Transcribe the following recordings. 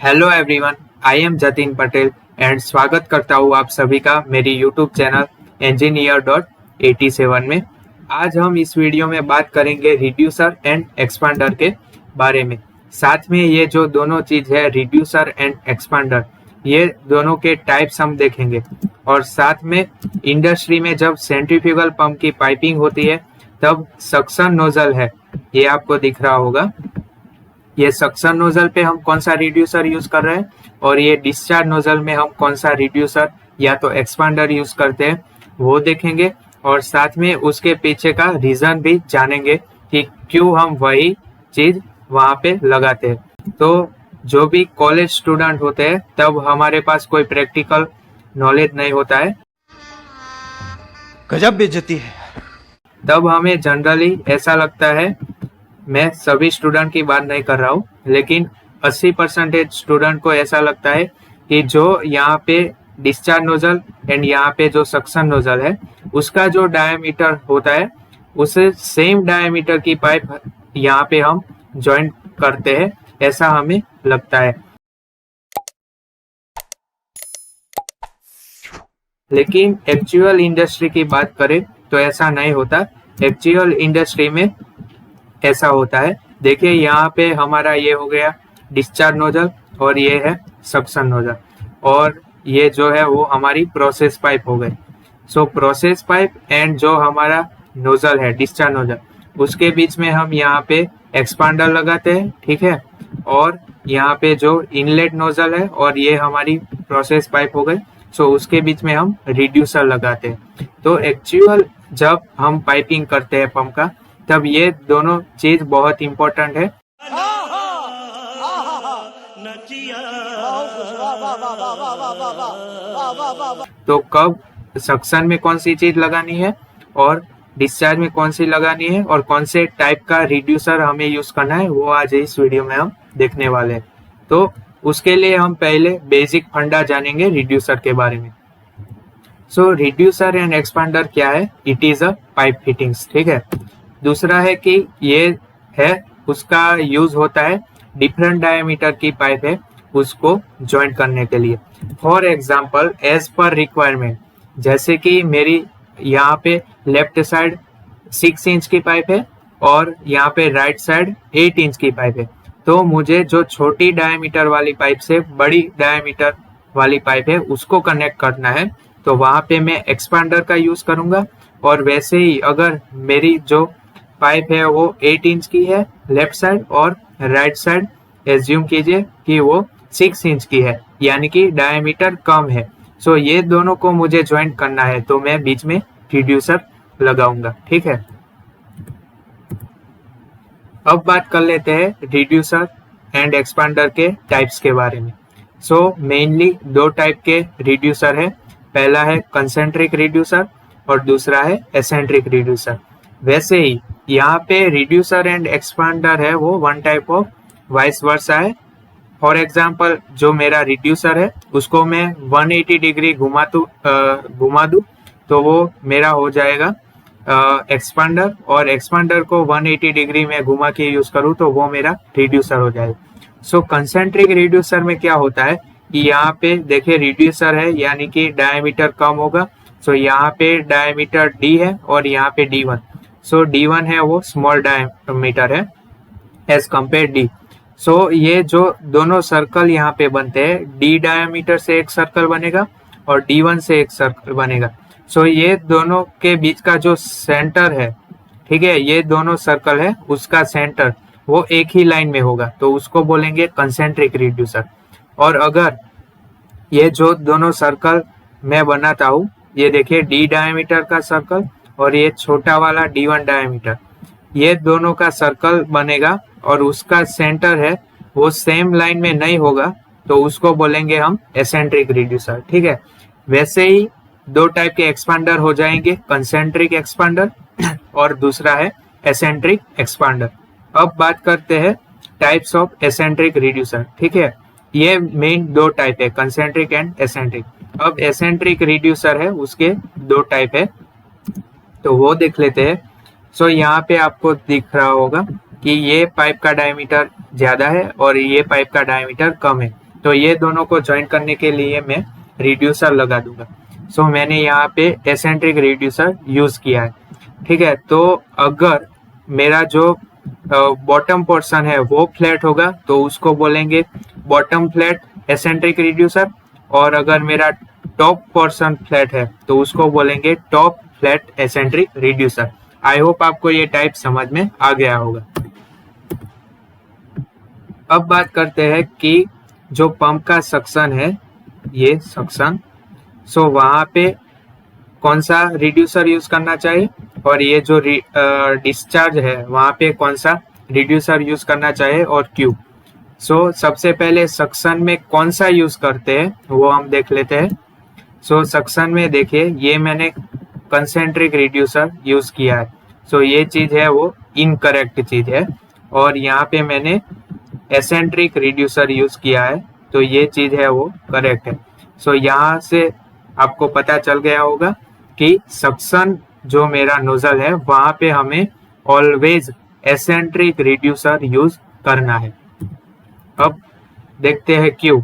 Hello everyone, I am Jatin Patel and स्वागत करता हूँ आप सभी का मेरी यूट्यूब चैनल engineer.87 में। आज हम इस वीडियो में बात करेंगे रिड्यूसर एंड एक्सपांडर के बारे में। साथ में ये जो दोनों चीज है रिड्यूसर एंड एक्सपांडर, ये दोनों के टाइप्स हम देखेंगे। और साथ में इंडस्ट्री में जब सेंट्रीफ्यूगल पंप की पाइपिंग होती है तब सक्शन नोजल है, ये आपको दिख रहा होगा। ये सक्शन नोजल पे हम कौन सा रिड्यूसर यूज कर रहे हैं और ये डिस्चार्ज नोजल में हम कौन सा रिड्यूसर या तो एक्सपांडर यूज करते हैं वो देखेंगे। और साथ में उसके पीछे का रीजन भी जानेंगे कि क्यों हम वही चीज वहां पे लगाते हैं। तो जो भी कॉलेज स्टूडेंट होते हैं तब हमारे पास कोई प्रैक्टिकल नॉलेज नहीं होता है, गजब बेइज्जती है। तब हमें जनरली ऐसा लगता है, मैं सभी स्टूडेंट की बात नहीं कर रहा हूँ, लेकिन 80% स्टूडेंट को ऐसा लगता है कि जो यहाँ पे डिस्चार्ज नोजल एंड यहाँ पे जो सक्शन नोजल है उसका जो डायमीटर होता है उसे सेम डायमीटर की पाइप यहाँ पे हम जॉइंट करते हैं, ऐसा हमें लगता है। लेकिन एक्चुअल इंडस्ट्री की बात करें तो ऐसा नहीं होता। एक्चुअल इंडस्ट्री में ऐसा होता है, देखिए यहाँ पे हमारा ये हो गया डिस्चार्ज नोजल और ये है सक्शन नोजल, और ये जो है वो हमारी प्रोसेस पाइप हो गई। सो प्रोसेस पाइप एंड जो हमारा नोजल है डिस्चार्ज नोजल, उसके बीच में हम यहाँ पे एक्सपांडर लगाते हैं, ठीक है। और यहाँ पे जो इनलेट नोजल है और ये हमारी प्रोसेस पाइप हो गई, सो उसके बीच में हम रिड्यूसर लगाते हैं। तो एक्चुअल जब हम पाइपिंग करते हैं पंप का तब ये दोनों चीज बहुत इंपॉर्टेंट है। तो कब सक्शन में कौन सी चीज लगानी है और डिस्चार्ज में कौन सी लगानी है और कौन से टाइप का रिड्यूसर हमें यूज करना है वो आज इस वीडियो में हम देखने वाले हैं। तो उसके लिए हम पहले बेसिक फंडा जानेंगे रिड्यूसर के बारे में। सो रिड्यूसर एंड एक्सपांडर क्या है? It is a pipe fittings, ठीक है। दूसरा है कि ये है उसका यूज होता है डिफरेंट डायमीटर की पाइप है उसको ज्वाइंट करने के लिए। For example as per requirement, जैसे कि मेरी यहाँ पे लेफ्ट साइड 6 इंच की पाइप है और यहाँ पे राइट साइड 8 इंच की पाइप है, तो मुझे जो छोटी डायमीटर वाली पाइप से बड़ी डायमीटर वाली पाइप है उसको कनेक्ट करना है, तो वहां पे मैं एक्सपांडर का यूज करूंगा। और वैसे ही अगर मेरी जो पाइप है वो 8 इंच की है लेफ्ट साइड और राइट साइड एज्यूम कीजिए कि वो 6 इंच की है, यानी कि डायमीटर कम है। सो ये दोनों को मुझे ज्वाइंट करना है, तो मैं बीच में रिड्यूसर लगाऊंगा, ठीक है। अब बात कर लेते हैं रिड्यूसर एंड एक्सपांडर के टाइप्स के बारे में। सो मेनली दो टाइप के रिड्यूसर है, पहला है कंसेंट्रिक रिड्यूसर और दूसरा है एसेंट्रिक रिड्यूसर। वैसे ही यहाँ पे रिड्यूसर एंड एक्सपांडर है वो one type of vice versa है। फॉर एग्जांपल जो मेरा रिड्यूसर है उसको मैं 180 डिग्री घुमा दूं तो वो मेरा हो जाएगा एक्सपांडर, और एक्सपांडर को 180 डिग्री में घुमा के यूज करूँ तो वो मेरा रिड्यूसर हो जाएगा। सो कंसेंट्रिक रिड्यूसर में क्या होता है कि यहाँ पे देखिए रिड्यूसर है यानी कि डायमीटर कम होगा। सो यहाँ पे डायमीटर डी है और यहाँ पे D1। सो D1 है वो स्मॉल डायमीटर है एज कम्पेयर डी। सो ये जो दोनों सर्कल यहाँ पे बनते हैं, D डायमीटर से एक सर्कल बनेगा और D1 से एक सर्कल बनेगा। सो ये दोनों के बीच का जो सेंटर है, ठीक है, ये दोनों सर्कल है उसका सेंटर वो एक ही लाइन में होगा, तो उसको बोलेंगे कंसेंट्रिक रिड्यूसर। और अगर ये जो दोनों सर्कल मैं बनाता हूँ, ये देखिए D डायमीटर का सर्कल और ये छोटा वाला D1 डायमीटर, ये दोनों का सर्कल बनेगा और उसका सेंटर है वो सेम लाइन में नहीं होगा, तो उसको बोलेंगे हम एसेंट्रिक रिड्यूसर, ठीक है। वैसे ही दो टाइप के एक्सपांडर हो जाएंगे, कंसेंट्रिक एक्सपांडर और दूसरा है एसेंट्रिक एक्सपांडर। अब बात करते हैं टाइप्स ऑफ एसेंट्रिक रिड्यूसर, ठीक है। ये मेन दो टाइप है, कंसेंट्रिक एंड एसेंट्रिक। अब एसेंट्रिक रिड्यूसर है उसके दो टाइप है, तो वो देख लेते हैं। सो यहाँ पे आपको दिख रहा होगा कि ये पाइप का डायमीटर ज्यादा है और ये पाइप का डायमीटर कम है, तो ये दोनों को ज्वाइन करने के लिए मैं रिड्यूसर लगा दूंगा। सो मैंने यहाँ पे एसेंट्रिक रिड्यूसर यूज किया है। ठीक है, तो अगर मेरा जो बॉटम पोर्शन है वो फ्लैट होगा तो उसको बोलेंगे बॉटम फ्लैट एसेंट्रिक रिड्यूसर, और अगर मेरा टॉप पोर्शन फ्लैट है तो उसको बोलेंगे top flat eccentric reducer. I hope आपको ये टाइप समझ में आ गया होगा। अब बात करते हैं कि जो पंप का सक्शन है, ये सक्शन, सो वहां पे कौन सा रिड्यूसर यूज करना चाहिए, और ये जो डिस्चार्ज है वहां पे कौन सा रिड्यूसर यूज करना चाहिए और क्यों। सो सबसे पहले सक्शन में कौन सा यूज करते हैं वो हम देख लेते हैं। सो सक्शन में देखिए, ये मैंने कंसेंट्रिक रिड्यूसर यूज किया है। सो ये चीज है वो इनकरेक्ट चीज है, और यहाँ पे मैंने एसेंट्रिक रिड्यूसर यूज किया है, तो ये चीज है वो करेक्ट है। सो यहाँ से आपको पता चल गया होगा कि सक्शन जो मेरा नोजल है वहां पे हमें ऑलवेज एसेंट्रिक रिड्यूसर यूज करना है। अब देखते हैं क्यों।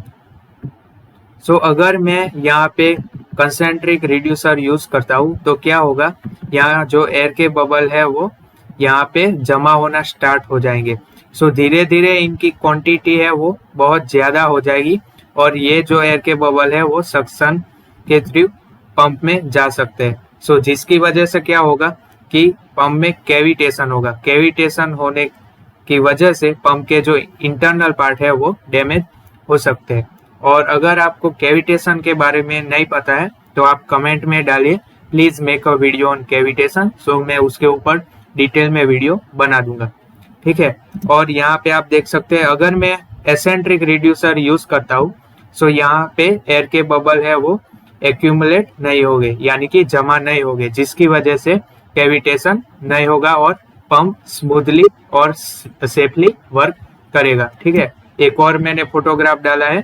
सो अगर मैं यहाँ पे कंसेंट्रिक रिड्यूसर यूज करता हूँ तो क्या होगा, यहाँ जो एयर के बबल है वो यहाँ पे जमा होना स्टार्ट हो जाएंगे। सो धीरे धीरे इनकी क्वांटिटी है वो बहुत ज्यादा हो जाएगी, और ये जो एयर के बबल है वो सक्शन के थ्रू पंप में जा सकते हैं। सो जिसकी वजह से क्या होगा कि पंप में कैविटेशन होगा। कैविटेशन होने की वजह से पंप के जो इंटरनल पार्ट है वो डैमेज हो सकते हैं। और अगर आपको कैविटेशन के बारे में नहीं पता है तो आप कमेंट में डालिए, please make a video on cavitation, so मैं उसके ऊपर डिटेल में वीडियो बना दूंगा। ठीक है, और यहाँ पे आप देख सकते हैं अगर मैं एसेंट्रिक रिड्यूसर यूज करता हूँ सो यहाँ पे एयर के बबल है वो एक्यूमुलेट नहीं होंगे, यानी कि जमा नहीं होंगे, जिसकी वजह से कैविटेशन नहीं होगा और पंप स्मूथली और सेफली वर्क करेगा। ठीक है, एक और मैंने फोटोग्राफ डाला है।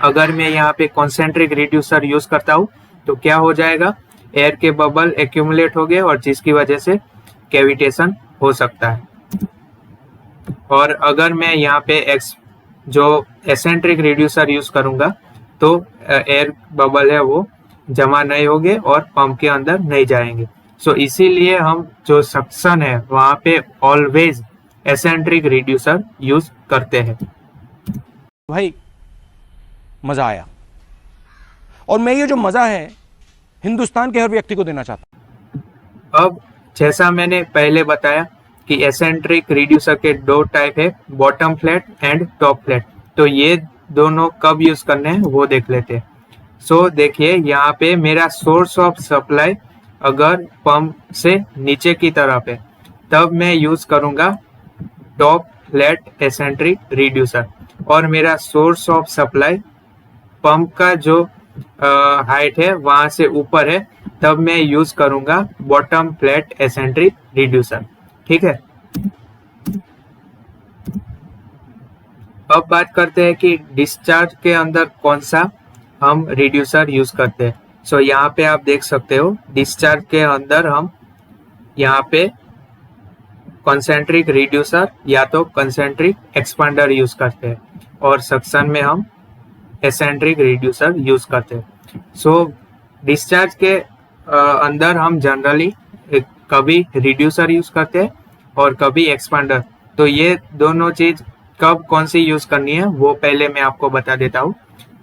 अगर मैं यहाँ पे कॉन्सेंट्रिक रिड्यूसर यूज करता हूँ तो क्या हो जाएगा, एयर के बबल एक्यूमुलेट हो गए और जिसकी वजह से कैविटेशन हो सकता है। और अगर मैं यहाँ पे जो एसेंट्रिक रिड्यूसर यूज करूंगा तो एयर बबल है वो जमा नहीं होंगे और पंप के अंदर नहीं जाएंगे। सो इसीलिए हम जो सक्शन है वहां पे ऑलवेज एसेंट्रिक रिड्यूसर यूज करते हैं। भाई मजा आया, और मैं ये जो मजा है हिंदुस्तान के हर व्यक्ति को देना चाहता हूं। अब जैसा मैंने पहले बताया कि एसेंट्रिक रिड्यूसर के दो टाइप है, bottom flat and top flat. तो ये दोनों कब यूज करने हैं वो देख लेते हैं। सो देखिए, यहाँ पे मेरा सोर्स ऑफ सप्लाई अगर पंप से नीचे की तरफ है तब मैं यूज करूंगा टॉप फ्लैट एसेंट्रिक रिड्यूसर, और मेरा सोर्स ऑफ सप्लाई पंप का जो हाइट है वहां से ऊपर है तब मैं यूज करूंगा बॉटम फ्लैट एसेंट्रिक रिड्यूसर। ठीक है, अब बात करते हैं कि डिस्चार्ज के अंदर कौन सा हम रिड्यूसर यूज करते हैं। सो यहाँ पे आप देख सकते हो डिस्चार्ज के अंदर हम यहाँ पे कंसेंट्रिक रिड्यूसर या तो कंसेंट्रिक एक्सपांडर यूज करते हैं, और सक्शन में हम एसेंट्रिक रिड्यूसर यूज करते हैं। सो डिस्चार्ज के अंदर हम जनरली कभी रिड्यूसर यूज करते हैं और कभी एक्सपांडर। तो ये दोनों चीज कब कौन सी यूज करनी है वो पहले मैं आपको बता देता हूँ।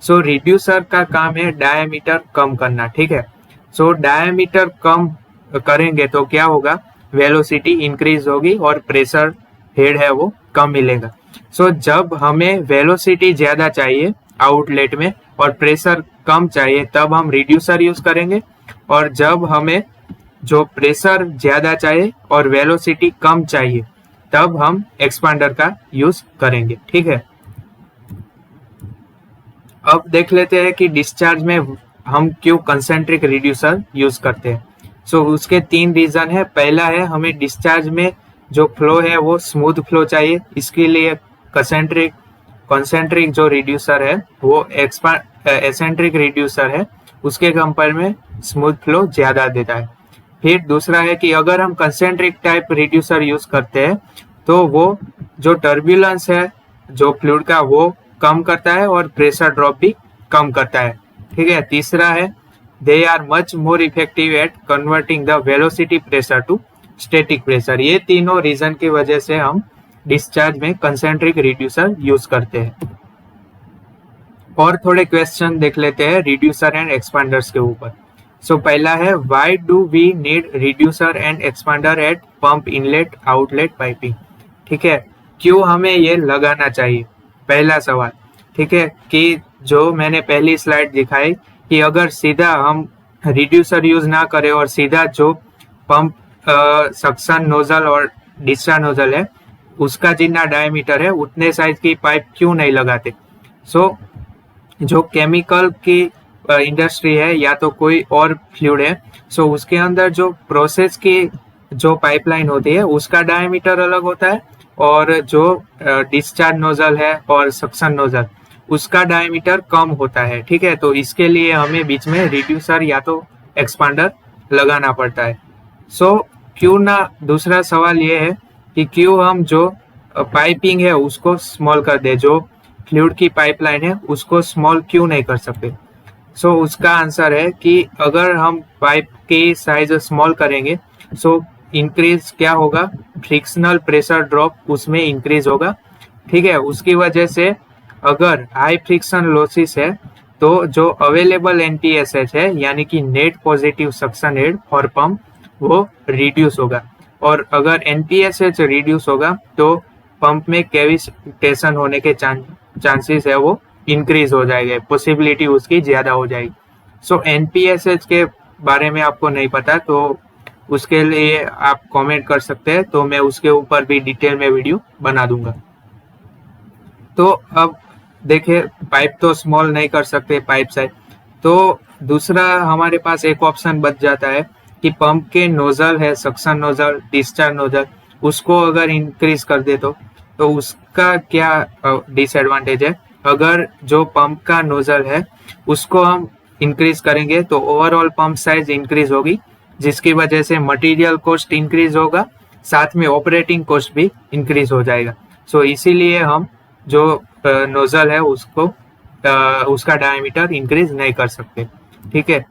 सो रिड्यूसर का काम है डायमीटर कम करना। ठीक है, सो डायमीटर कम करेंगे तो क्या होगा, वेलोसिटी इंक्रीज होगी और प्रेशर हेड है वो कम मिलेगा। सो जब हमें वेलोसिटी ज्यादा चाहिए आउटलेट में और प्रेशर कम चाहिए तब हम रिड्यूसर यूज करेंगे, और जब हमें जो प्रेशर ज्यादा चाहिए और वेलोसिटी कम चाहिए तब हम एक्सपांडर का यूज करेंगे। ठीक है, अब देख लेते हैं कि डिस्चार्ज में हम क्यों कंसेंट्रिक रिड्यूसर यूज करते हैं। सो उसके तीन रीजन है। पहला है हमें डिस्चार्ज में जो फ्लो है वो स्मूथ फ्लो चाहिए, इसके लिए कंसेंट्रिक जो रिड्यूसर है वो एसेंट्रिक रिड्यूसर है उसके कंपेयर में स्मूथ फ्लो ज्यादा देता है। फिर दूसरा है कि अगर हम कंसेंट्रिक टाइप रिड्यूसर यूज करते हैं तो वो जो टर्बुलेंस है जो फ्लूइड का वो कम करता है और प्रेशर ड्रॉप भी कम करता है। ठीक है, तीसरा है they are much more effective at converting the velocity pressure to static pressure. ये तीनों रीजन की वजह से हम डिस्चार्ज में कंसेंट्रिक रिड्यूसर यूज करते हैं। और थोड़े क्वेश्चन देख लेते हैं रिड्यूसर एंड एक्सपांडर्स के ऊपर। सो पहला है why do we need reducer and expander at pump inlet outlet piping. ठीक है, क्यों हमें ये लगाना चाहिए, पहला सवाल। ठीक है, कि जो मैंने पहली स्लाइड दिखाई कि अगर सीधा हम रिड्यूसर यूज ना करें और सीधा जो पंप सक्शन नोजल और डिस्चार्ज नोजल है उसका जितना डायमीटर है उतने साइज की पाइप क्यों नहीं लगाते। सो जो केमिकल की इंडस्ट्री है या तो कोई और फ्लूइड है, सो उसके अंदर जो प्रोसेस की जो पाइपलाइन होती है उसका डायमीटर अलग होता है और जो डिस्चार्ज नोजल है और सक्शन नोजल उसका डायमीटर कम होता है। ठीक है, तो इसके लिए हमें बीच में रिड्यूसर या तो एक्सपांडर लगाना पड़ता है। सो क्यों ना, दूसरा सवाल ये है कि क्यों हम जो पाइपिंग है उसको स्मॉल कर दे, जो फ्लूइड की पाइपलाइन है उसको स्मॉल क्यों नहीं कर सकते। सो उसका आंसर है कि अगर हम पाइप की साइज स्मॉल करेंगे सो इंक्रीज क्या होगा, फ्रिक्शनल प्रेशर ड्रॉप उसमें इंक्रीज होगा। ठीक है, उसकी वजह से अगर हाई फ्रिक्शन लॉसेस है तो जो अवेलेबल NPSH है यानी कि net positive suction head for pump वो रिड्यूस होगा, और अगर NPSH रिड्यूस होगा तो पंप में कैविटेशन होने के चांसेस है वो इंक्रीज हो जाएगा, पॉसिबिलिटी उसकी ज्यादा हो जाएगी। सो NPSH के बारे में आपको नहीं पता तो उसके लिए आप कमेंट कर सकते हैं, तो मैं उसके ऊपर भी डिटेल में वीडियो बना दूंगा। तो अब देखिए, पाइप तो स्मॉल नहीं कर सकते पाइप साइज, तो दूसरा हमारे पास एक ऑप्शन बच जाता है कि पंप के नोजल है, सक्शन नोजल, डिस्चार्ज नोजल, उसको अगर इंक्रीज कर दे तो उसका क्या डिसएडवांटेज है। अगर जो पंप का नोजल है उसको हम इंक्रीज करेंगे तो ओवरऑल पंप साइज इंक्रीज होगी, जिसकी वजह से मटेरियल कॉस्ट इंक्रीज होगा, साथ में ऑपरेटिंग कॉस्ट भी इंक्रीज हो जाएगा। सो इसीलिए हम जो नोजल है उसको उसका डायमीटर इंक्रीज नहीं कर सकते। ठीक है,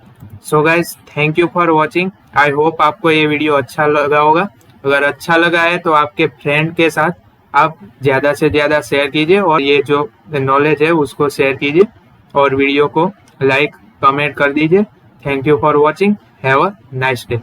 so guys thank you for watching. I hope आपको ये वीडियो अच्छा लगा होगा। अगर अच्छा लगा है तो आपके फ्रेंड के साथ आप ज़्यादा से ज़्यादा शेयर कीजिए और ये जो नॉलेज है उसको शेयर कीजिए और वीडियो को लाइक कमेंट कर दीजिए। Thank you for watching, have a nice day.